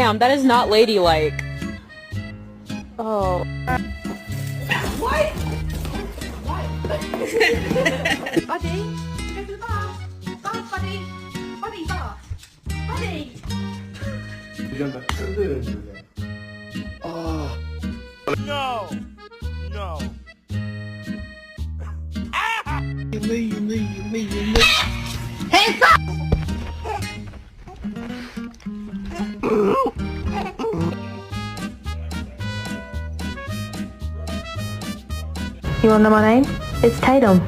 Ma'am, that is not ladylike. Oh. What? Buddy, go to the bar. Bath, buddy. Buddy, bath. Buddy. No! No! Hands up! You wanna know my name? It's Tatum.